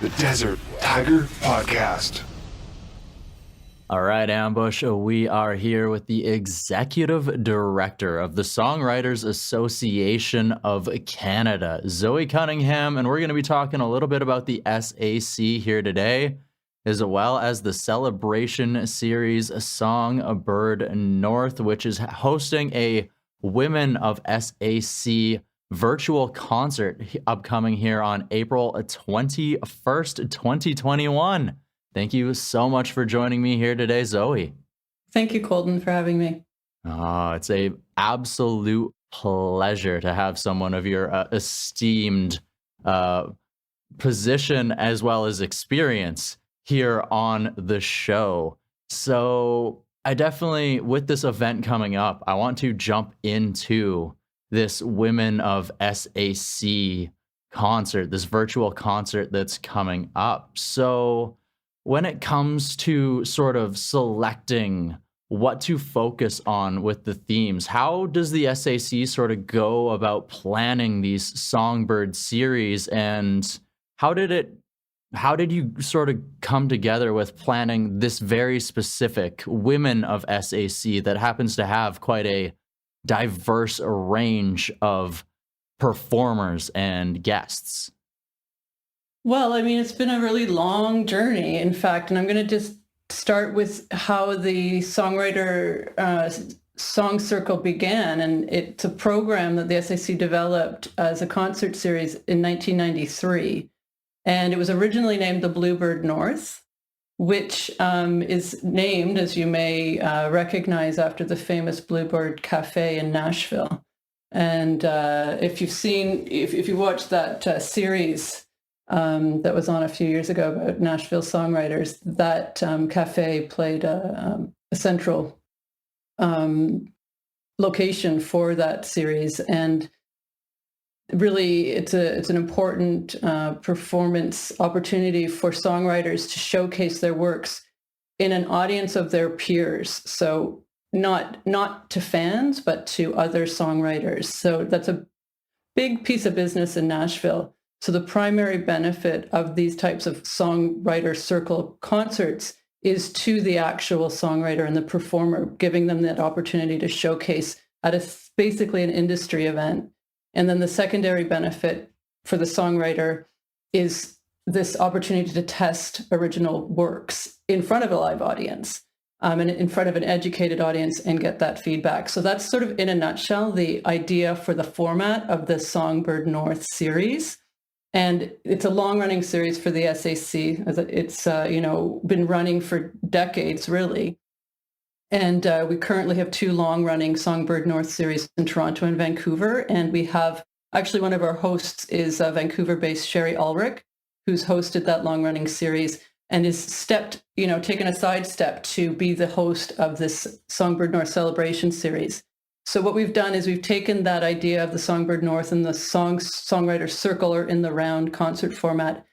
the Desert Tiger Podcast. All right, Ambush, we are here with the Executive Director of the Songwriters Association of Canada, Zoe Cunningham, and we're going to be talking a little bit about the S.A.C. here today, as well as the Celebration Series Songbird North, which is hosting a Women of S.A.C. virtual concert upcoming here on April 21st, 2021. Thank you so much for joining me here today, Zoe. Thank you, Colton, for having me. It's an absolute pleasure to have someone of your esteemed position as well as experience here on the show. So I definitely, with this event coming up, I want to jump into this Women of S.A.C. concert, this virtual concert that's coming up. So when it comes to sort of selecting what to focus on with the themes, how does the S.A.C. sort of go about planning these Songbird series, and how did you sort of come together with planning this very specific Women of S.A.C. that happens to have quite a diverse range of performers and guests? Well, I mean, it's been a really long journey, in fact, and I'm going to just start with how the Songwriter Song Circle began. And it's a program that the S.A.C. developed as a concert series in 1993. And it was originally named the Bluebird North, which is named, as you may recognize, after the famous Bluebird Cafe in Nashville. And if you watched that series that was on a few years ago about Nashville songwriters, that cafe played a central location for that series. And really, it's an important performance opportunity for songwriters to showcase their works in an audience of their peers. So not to fans, but to other songwriters. So that's a big piece of business in Nashville. So the primary benefit of these types of songwriter circle concerts is to the actual songwriter and the performer, giving them that opportunity to showcase at basically an industry event. And then the secondary benefit for the songwriter is this opportunity to test original works in front of a live audience and in front of an educated audience and get that feedback. So that's sort of, in a nutshell, the idea for the format of the Songbird North series. And it's a long-running series for the S.A.C. It's been running for decades, really. And we currently have two long-running Songbird North series in Toronto and Vancouver. And we have, actually, one of our hosts is Vancouver-based Sherry Ulrich, who's hosted that long-running series and is taken a sidestep to be the host of this Songbird North Celebration Series. So what we've done is we've taken that idea of the Songbird North and the songwriter circle, or in the round concert format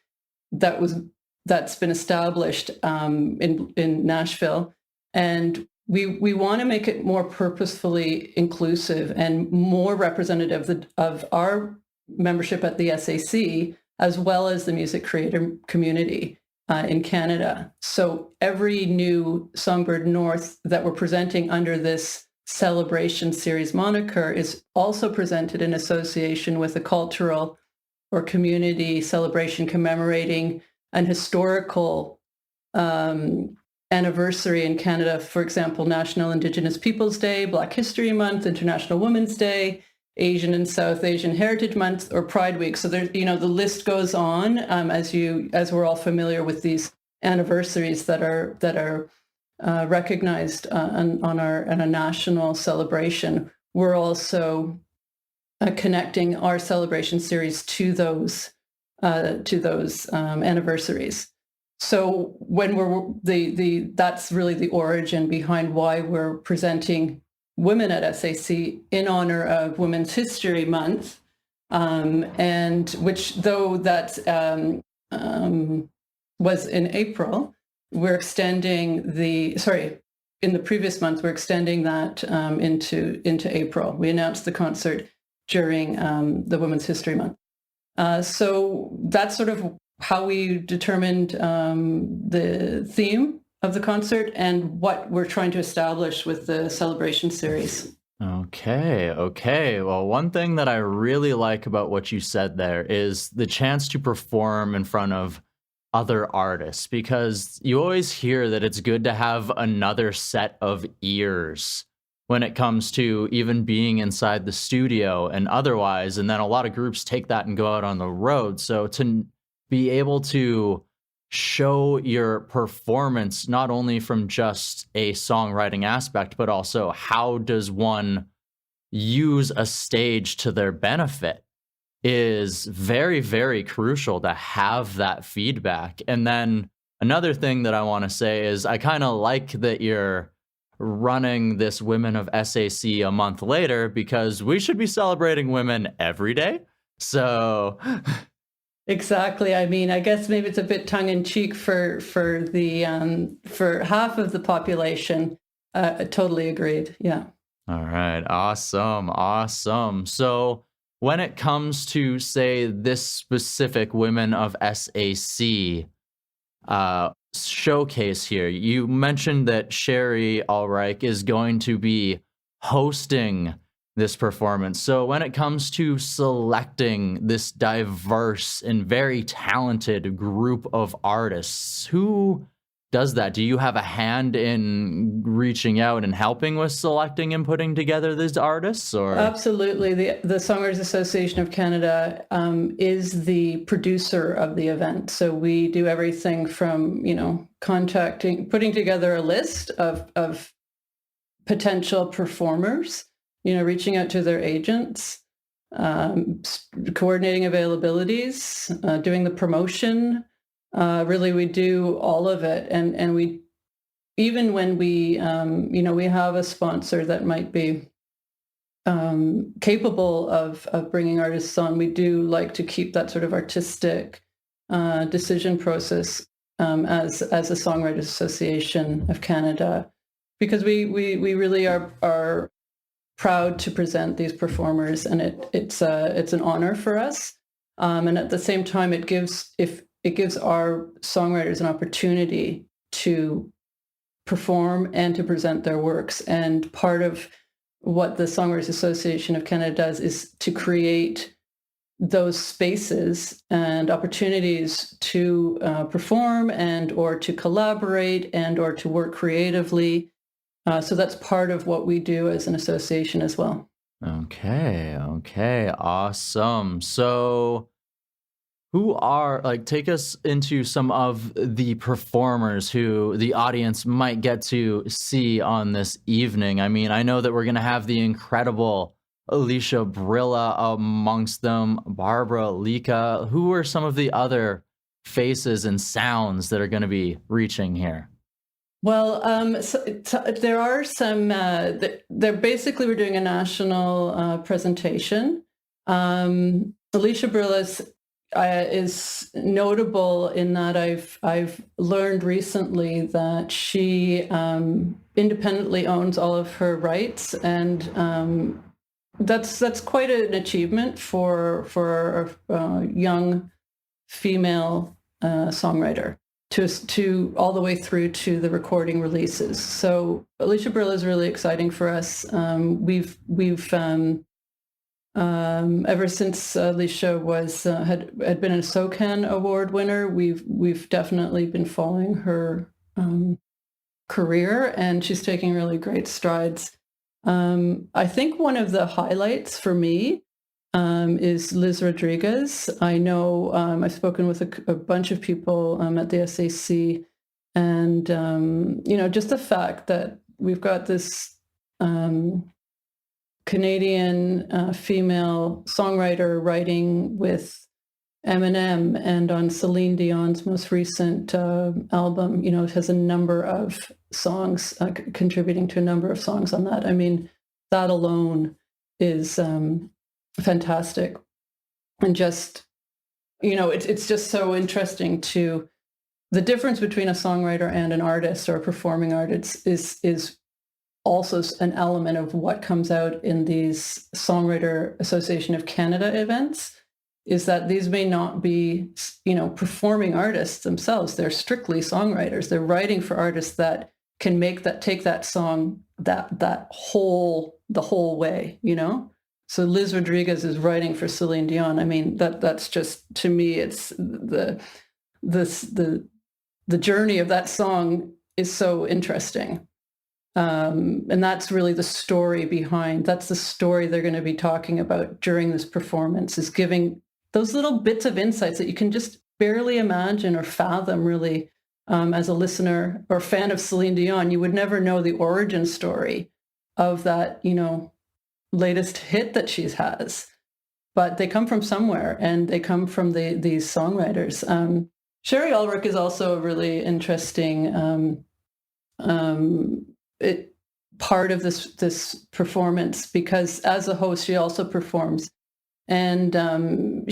that's been established in Nashville, and we want to make it more purposefully inclusive and more representative of our membership at the S.A.C. as well as the music creator community in Canada. So every new Songbird North that we're presenting under this Celebration Series moniker is also presented in association with a cultural or community celebration commemorating an historical anniversary in Canada. For example, National Indigenous Peoples Day, Black History Month, International Women's Day, Asian and South Asian Heritage Month, or Pride Week. So there's, the list goes on as we're all familiar with these anniversaries that are recognized on a national celebration. We're also connecting our celebration series to those anniversaries. So when that's really the origin behind why we're presenting Women at S.A.C. in honor of Women's History Month, and which, though that was in April, we're extending in the previous month, we're extending that into April. We announced the concert during the Women's History Month. So that's sort of how we determined the theme of the concert and what we're trying to establish with the Celebration Series. Okay. Well, one thing that I really like about what you said there is the chance to perform in front of other artists, because you always hear that it's good to have another set of ears when it comes to even being inside the studio and otherwise. And then a lot of groups take that and go out on the road. So to be able to show your performance, not only from just a songwriting aspect, but also how does one use a stage to their benefit, is very, very crucial to have that feedback. And then another thing that I want to say is I kind of like that you're running this Women of S.A.C. a month later, because we should be celebrating women every day. So Exactly. I mean, I guess maybe it's a bit tongue in cheek for for half of the population. Totally agreed. Yeah. all right, awesome. So when it comes to, say, this specific Women of S.A.C. Showcase here, you mentioned that Sherry Ulrich is going to be hosting this performance. So when it comes to selecting this diverse and very talented group of artists, who does that? Do you have a hand in reaching out and helping with selecting and putting together these artists? Or Absolutely. The Songwriters Association of Canada is the producer of the event. So we do everything from, putting together a list of potential performers, reaching out to their agents, coordinating availabilities, doing the promotion. Really, we do all of it. And we, even when we, we have a sponsor that might be capable of bringing artists on, we do like to keep that sort of artistic decision process as a Songwriters Association of Canada, because we really are proud to present these performers, and it's an honor for us, and at the same time it gives our songwriters an opportunity to perform and to present their works. And part of what the Songwriters Association of Canada does is to create those spaces and opportunities to perform and or to collaborate and or to work creatively. So that's part of what we do as an association as well. Okay, awesome. So take us into some of the performers who the audience might get to see on this evening. I mean, I know that we're going to have the incredible Alicia Brilla amongst them, Barbara Lika. Who are some of the other faces and sounds that are going to be reaching here? Well, there are some, they're basically, we're doing a national presentation. Alicia Brilla is notable in that I've learned recently that she independently owns all of her rights, and that's quite an achievement for a young female songwriter to all the way through to the recording releases. So Alicia Brilla is really exciting for us. We've ever since Alicia had been a SOCAN award winner, we've definitely been following her career, and she's taking really great strides. I think one of the highlights for me is Liz Rodriguez. I know I've spoken with a bunch of people at the S.A.C, and just the fact that we've got this Canadian female songwriter writing with Eminem and on Celine Dion's most recent album, it has a number of songs contributing to a number of songs on that. I mean, that alone is fantastic. And just, it's just so interesting to the difference between a songwriter and an artist or a performing artist is also an element of what comes out in these Songwriter Association of Canada events. is that these may not be, performing artists themselves. They're strictly songwriters. They're writing for artists that can take that song the whole way, So Liz Rodriguez is writing for Celine Dion. I mean, that's just, to me, it's the journey of that song is so interesting. And that's really the story that's the story they're going to be talking about during this performance, is giving those little bits of insights that you can just barely imagine or fathom, really, as a listener or fan of Celine Dion. You would never know the origin story of that, latest hit that she has. But they come from somewhere, and they come from these songwriters. Sherry Ulrich is also a really interesting part of this performance, because as a host, she also performs. And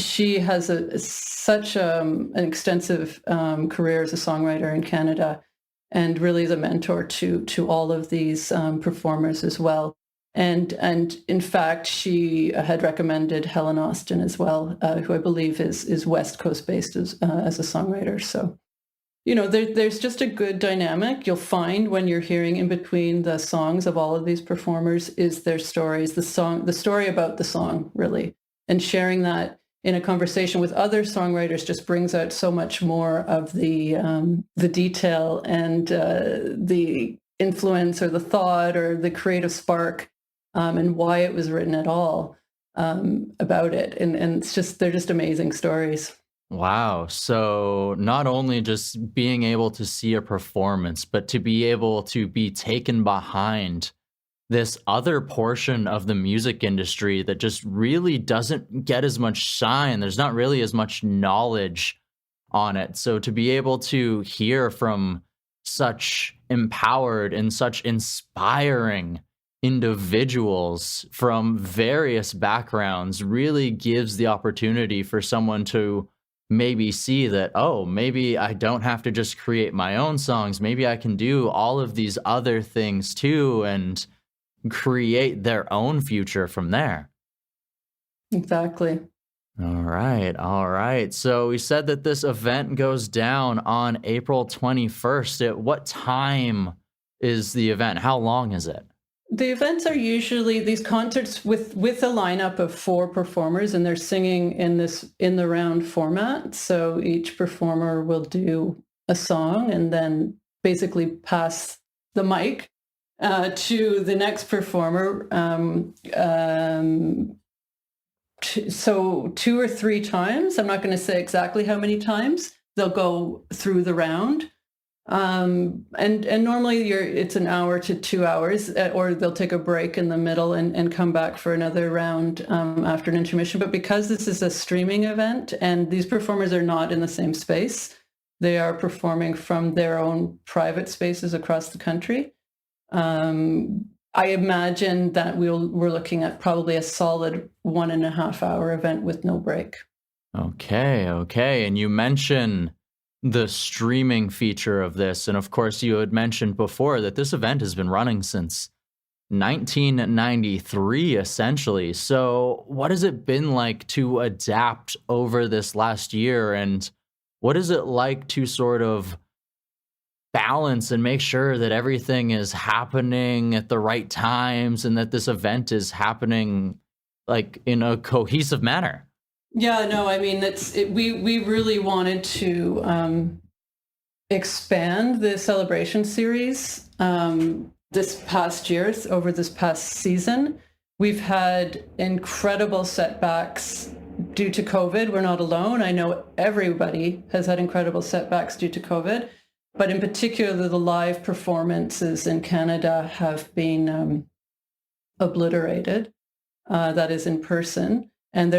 she has such an extensive career as a songwriter in Canada, and really is a mentor to all of these performers as well. And in fact, she had recommended Helen Austin as well, who I believe is West Coast based as a songwriter. So, there's just a good dynamic. You'll find when you're hearing in between the songs of all of these performers is their stories, the story about the song, really. And sharing that in a conversation with other songwriters just brings out so much more of the detail and the influence or the thought or the creative spark, and why it was written at all, about it. And they're just amazing stories. Wow. So not only just being able to see a performance, but to be able to be taken behind this other portion of the music industry that just really doesn't get as much shine. There's not really as much knowledge on it. So to be able to hear from such empowered and such inspiring individuals from various backgrounds really gives the opportunity for someone to maybe see that, oh, maybe I don't have to just create my own songs. Maybe I can do all of these other things too, and create their own future from there. Exactly. All right. So we said that this event goes down on April 21st. At what time is the event? How long is it? The events are usually these concerts with a lineup of 4 performers, and they're singing in the round format. So each performer will do a song and then basically pass the mic to the next performer. So 2 or 3 times, I'm not going to say exactly how many times, they'll go through the round. And normally it's an hour to 2 hours, or they'll take a break in the middle and come back for another round after an intermission. But because this is a streaming event and these performers are not in the same space, they are performing from their own private spaces across the country. I imagine that we're looking at probably a solid 1.5 hour event with no break. Okay. And you mentioned the streaming feature of this. And of course, you had mentioned before that this event has been running since 1993, essentially. So what has it been like to adapt over this last year? And what is it like to sort of balance and make sure that everything is happening at the right times and that this event is happening like in a cohesive manner? Yeah, no, I mean, we really wanted to expand the Celebration Series this past year, over this past season. We've had incredible setbacks due to COVID. We're not alone. I know everybody has had incredible setbacks due to COVID, but in particular, the live performances in Canada have been obliterated. That is in person. And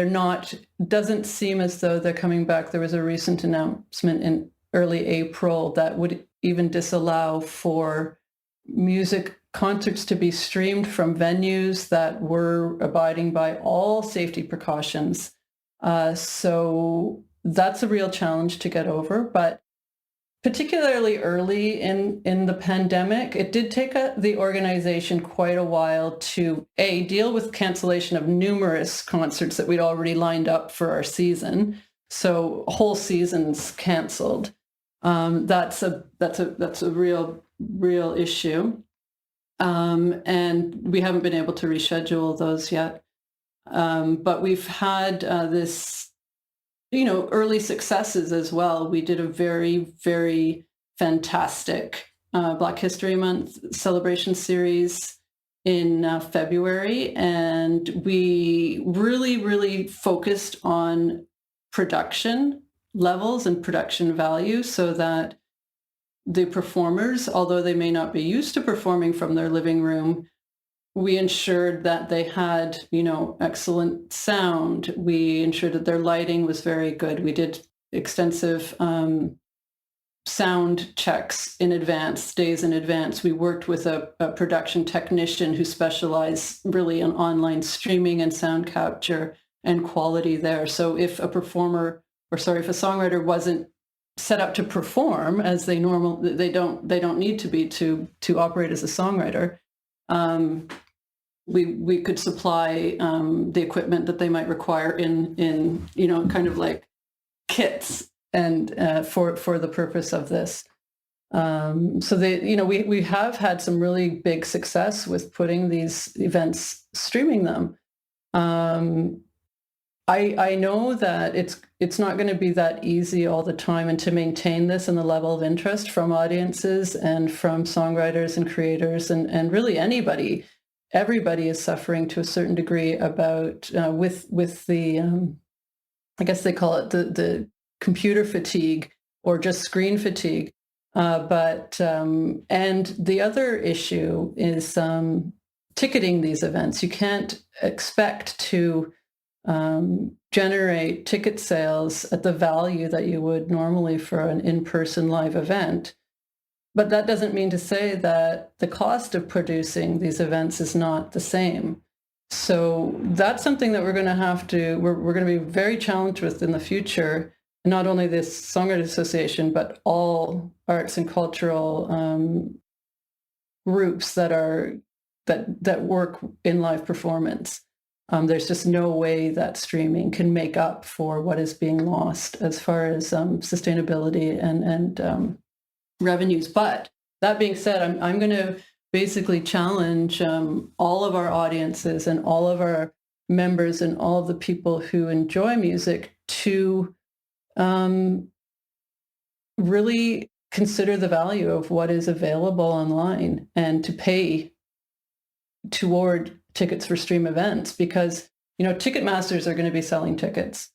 doesn't seem as though they're coming back. There was a recent announcement in early April that would even disallow for music concerts to be streamed from venues that were abiding by all safety precautions. So that's a real challenge to get over. But particularly early in the pandemic, it did take the organization quite a while to deal with cancellation of numerous concerts that we'd already lined up for our season. So whole seasons canceled. That's a real issue, and we haven't been able to reschedule those yet. But we've had this, early successes as well. We did a very, very fantastic Black History Month celebration series in February, and we really, really focused on production levels and production value so that the performers, although they may not be used to performing from their living room, we ensured that they had, excellent sound. We ensured that their lighting was very good. We did extensive sound checks in advance, days in advance. We worked with a production technician who specialized really in online streaming and sound capture and quality there. So if a songwriter wasn't set up to perform as they don't need to be to operate as a songwriter, we could supply the equipment that they might require in kind of like kits and for the purpose of this. So we have had some really big success with putting these events, streaming them. I know that it's not going to be that easy all the time, and to maintain this and the level of interest from audiences and from songwriters and creators and really everybody is suffering to a certain degree about with the I guess they call it the computer fatigue or just screen fatigue. But the other issue is ticketing these events. You can't expect to generate ticket sales at the value that you would normally for an in-person live event. But that doesn't mean to say that the cost of producing these events is not the same. So that's something that we're going to be very challenged with in the future. Not only this Songwriters Association, but all arts and cultural groups that work in live performance. There's just no way that streaming can make up for what is being lost as far as sustainability and revenues. But that being said, I'm going to basically challenge all of our audiences and all of our members and all of the people who enjoy music to really consider the value of what is available online and to pay toward tickets for stream events, because Ticketmasters are going to be selling tickets,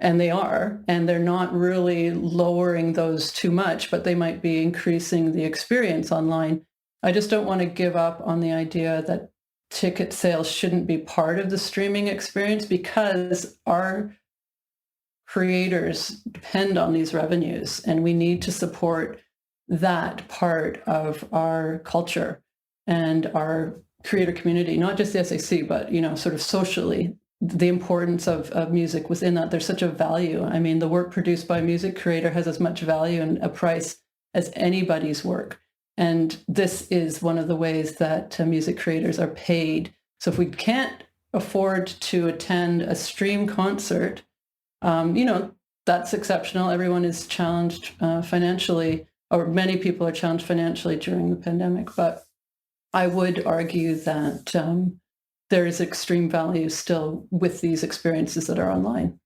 and they are, and they're not really lowering those too much, but they might be increasing the experience online. I just don't want to give up on the idea that ticket sales shouldn't be part of the streaming experience, because our creators depend on these revenues, and we need to support that part of our culture and our creator community, not just the S.A.C, but sort of socially, the importance of music within that. There's such a value. I mean, the work produced by a music creator has as much value and a price as anybody's work. And this is one of the ways that music creators are paid. So if we can't afford to attend a stream concert, that's exceptional. Everyone is challenged financially, or many people are challenged financially during the pandemic. But I would argue that there is extreme value still with these experiences that are online.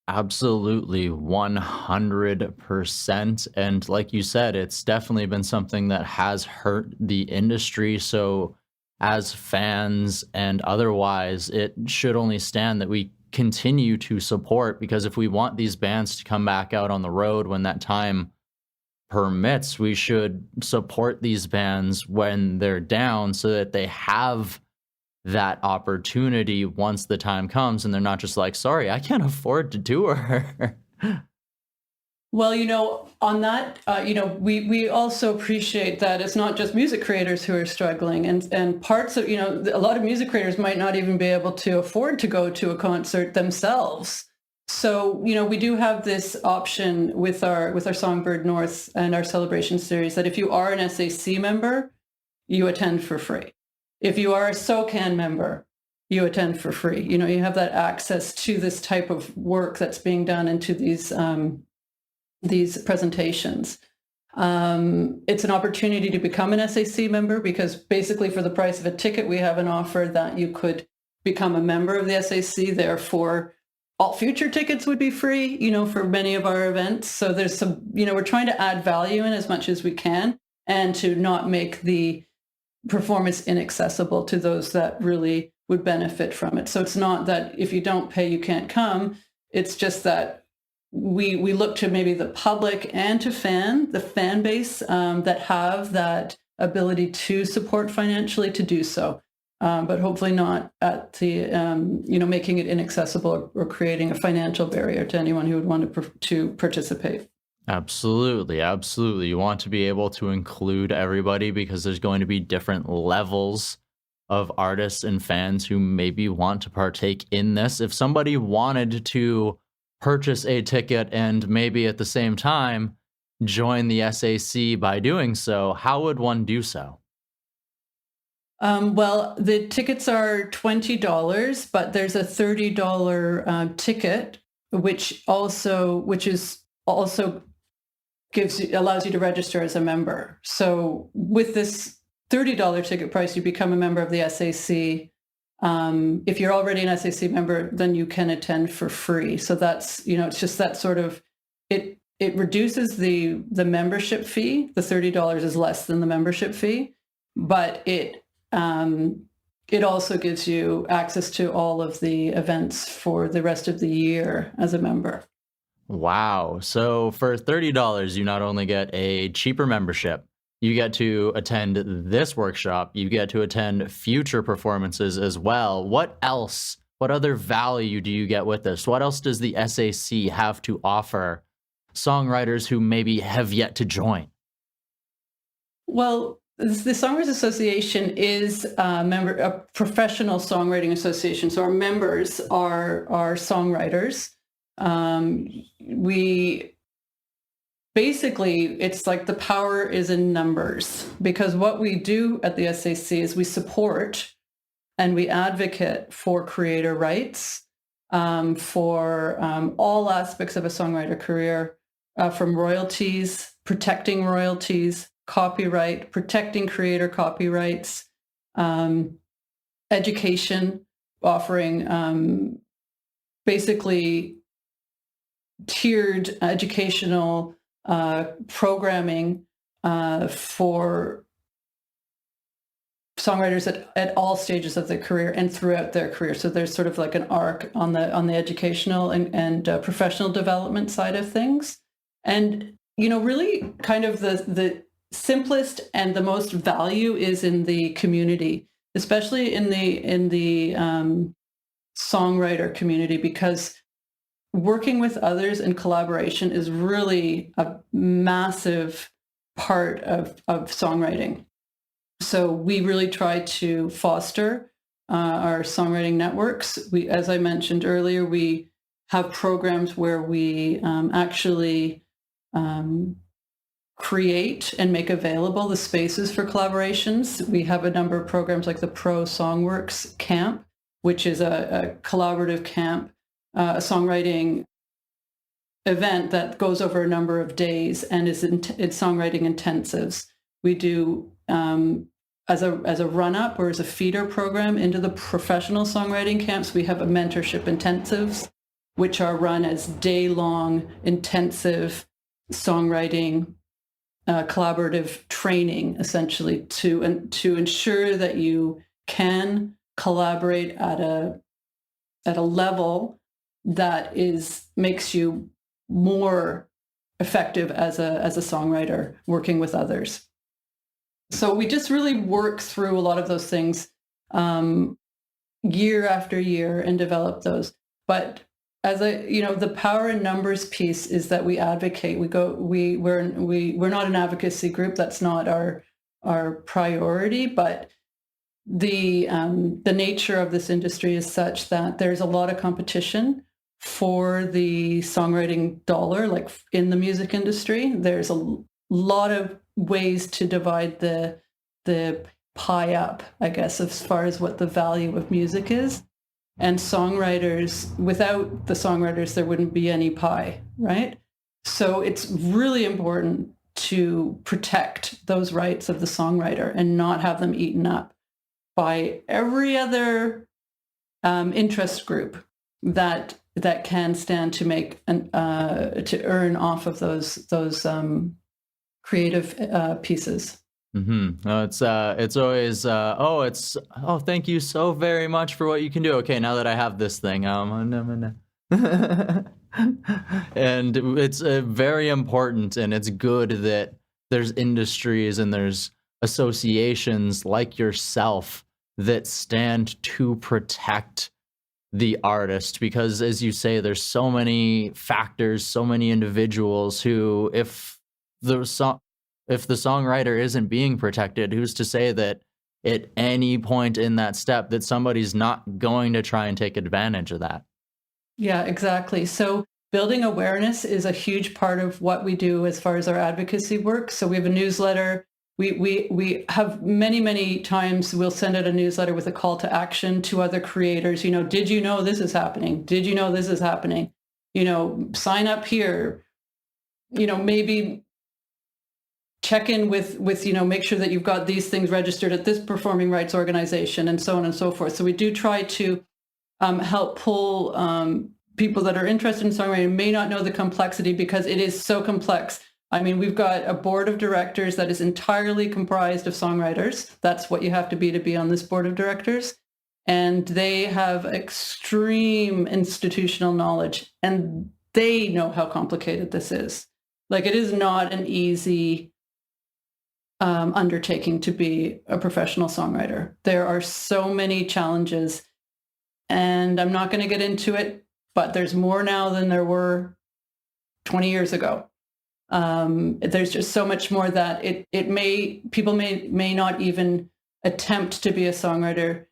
Absolutely, 100%. And like you said, it's definitely been something that has hurt the industry. So as fans and otherwise, it should only stand that we continue to support, because if we want these bands to come back out on the road when that time permits, we should support these bands when they're down so that they have that opportunity once the time comes, and they're not just like, sorry, I can't afford to tour. Well, on that, we also appreciate that it's not just music creators who are struggling, and parts of, a lot of music creators might not even be able to afford to go to a concert themselves. So, we do have this option with our Songbird North and our Celebration Series that if you are an S.A.C member, you attend for free. If you are a SOCAN member, you attend for free. You have that access to this type of work that's being done into these presentations. It's an opportunity to become an S.A.C member because basically for the price of a ticket, we have an offer that you could become a member of the S.A.C. Therefore, all future tickets would be free, for many of our events. So there's some, we're trying to add value in as much as we can and to not make the performance inaccessible to those that really would benefit from it. So it's not that if you don't pay, you can't come. It's just that we look to maybe the public and to the fan base that have that ability to support financially to do so. But hopefully not at the, making it inaccessible or creating a financial barrier to anyone who would want to participate. Absolutely. Absolutely. You want to be able to include everybody because there's going to be different levels of artists and fans who maybe want to partake in this. If somebody wanted to purchase a ticket and maybe at the same time join the S.A.C by doing so, how would one do so? Well, the tickets are $20, but there's a $30 ticket, which also allows you to register as a member. So with this $30 ticket price, you become a member of the S.A.C. If you're already an S.A.C member, then you can attend for free. So that's, it's just that sort of, it reduces the membership fee. The $30 is less than the membership fee, but it also gives you access to all of the events for the rest of the year as a member. Wow. So for $30, you not only get a cheaper membership, you get to attend this workshop, you get to attend future performances as well. What else? What other value do you get with this? What else does the S.A.C have to offer songwriters who maybe have yet to join? Well, the Songwriters Association is a professional songwriting association. So our members are songwriters. It's like the power is in numbers, because what we do at the S.A.C is we support and we advocate for creator rights, for all aspects of a songwriter career, from royalties, protecting royalties, copyright, protecting creator copyrights, education, offering basically tiered educational programming for songwriters at all stages of their career and throughout their career. So there's sort of like an arc on the educational and professional development side of things. And, really kind of the simplest and the most value is in the community, especially in the songwriter community, because working with others in collaboration is really a massive part of songwriting. So we really try to foster our songwriting networks. As I mentioned earlier, we have programs where we actually create and make available the spaces for collaborations. We have a number of programs like the Pro Songworks Camp, which is a collaborative camp, a songwriting event that goes over a number of days and it's songwriting intensives. We do as a run-up or as a feeder program into the professional songwriting camps, we have a mentorship intensives, which are run as day-long intensive songwriting collaborative training, essentially, to ensure that you can collaborate at a level that makes you more effective as a songwriter working with others. So we just really work through a lot of those things year after year and develop those. But the power in numbers piece is that we advocate. We're not an advocacy group. That's not our priority. But the nature of this industry is such that there's a lot of competition for the songwriting dollar, like in the music industry. There's a lot of ways to divide the pie up, I guess, as far as what the value of music is. And songwriters, without the songwriters, there wouldn't be any pie, right? So it's really important to protect those rights of the songwriter and not have them eaten up by every other interest group that can stand to make to earn off of those creative pieces. Mm-hmm. It's always thank you so very much for what you can do. Okay, now that I have this thing, and it's very important, and it's good that there's industries and there's associations like yourself that stand to protect the artist, because as you say, there's so many factors, so many individuals who, if the songwriter isn't being protected, who's to say that at any point in that step that somebody's not going to try and take advantage of that? Yeah, exactly. So building awareness is a huge part of what we do as far as our advocacy work. So we have a newsletter. We have many times we'll send out a newsletter with a call to action to other creators. Did you know this is happening? Did you know this is happening? Sign up here. Maybe check in with make sure that you've got these things registered at this performing rights organization, and so on and so forth. So we do try to help pull people that are interested in songwriting, may not know the complexity, because it is so complex. I mean, we've got a board of directors that is entirely comprised of songwriters. That's what you have to be on this board of directors. And they have extreme institutional knowledge, and they know how complicated this is. Like, it is not an easy undertaking to be a professional songwriter. There are so many challenges, and I'm not going to get into it, but there's more now than there were 20 years ago. There's just so much more that people may not even attempt to be a songwriter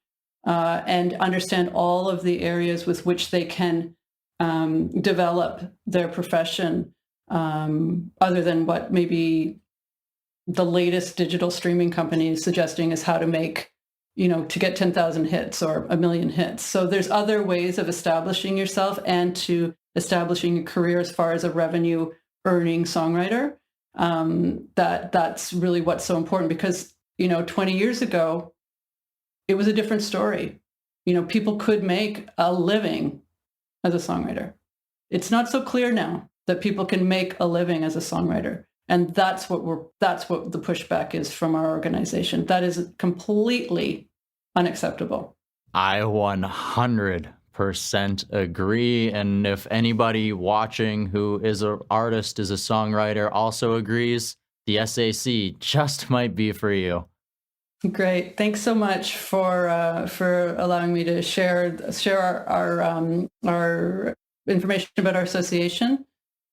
and understand all of the areas with which they can develop their profession, other than what maybe the latest digital streaming company is suggesting is how to make, to get 10,000 hits or 1 million hits. So there's other ways of establishing yourself and to establishing a career as far as a revenue earning songwriter. That's really what's so important, because 20 years ago it was a different story. People could make a living as a songwriter. It's not so clear now that people can make a living as a songwriter, and that's what the pushback is from our organization. That is completely unacceptable. I 100% agree. And if anybody watching who is an artist, is a songwriter, also agrees, the S.A.C. just might be for you. Great. Thanks so much for allowing me to share our information about our association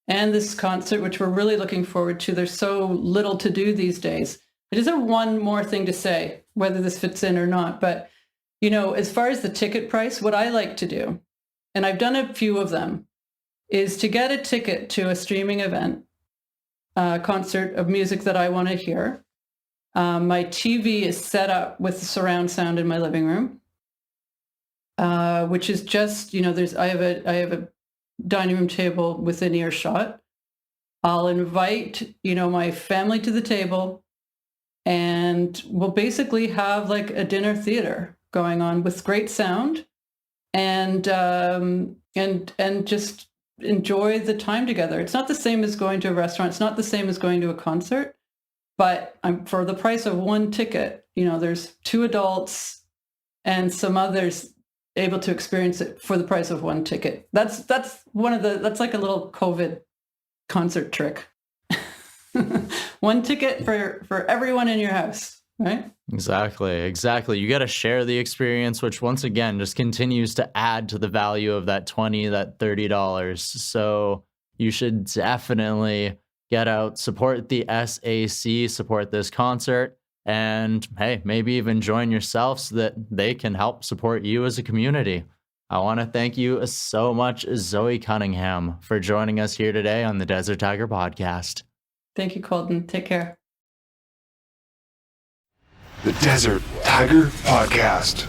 and this concert, which we're really looking forward to. There's so little to do these days. I just have one more thing to say, whether this fits in or not. But, as far as the ticket price, what I like to do, and I've done a few of them, is to get a ticket to a streaming event, concert of music that I want to hear. My TV is set up with surround sound in my living room, which is just, I have a dining room table within earshot. I'll invite, my family to the table, and we'll basically have like a dinner theater going on with great sound, and just enjoy the time together. It's not the same as going to a restaurant. It's not the same as going to a concert. But for the price of one ticket, there's 2 adults and some others able to experience it for the price of one ticket. That's like a little COVID concert trick. One ticket for everyone in your house, right? Exactly. You got to share the experience, which once again just continues to add to the value of that $20, that $30. So you should definitely get out, support the S.A.C., support this concert, and hey, maybe even join yourself so that they can help support you as a community. I want to thank you so much, Zoe Cunningham, for joining us here today on the Desert Tiger Podcast. Thank you, Colton. Take care. The Desert Tiger Podcast.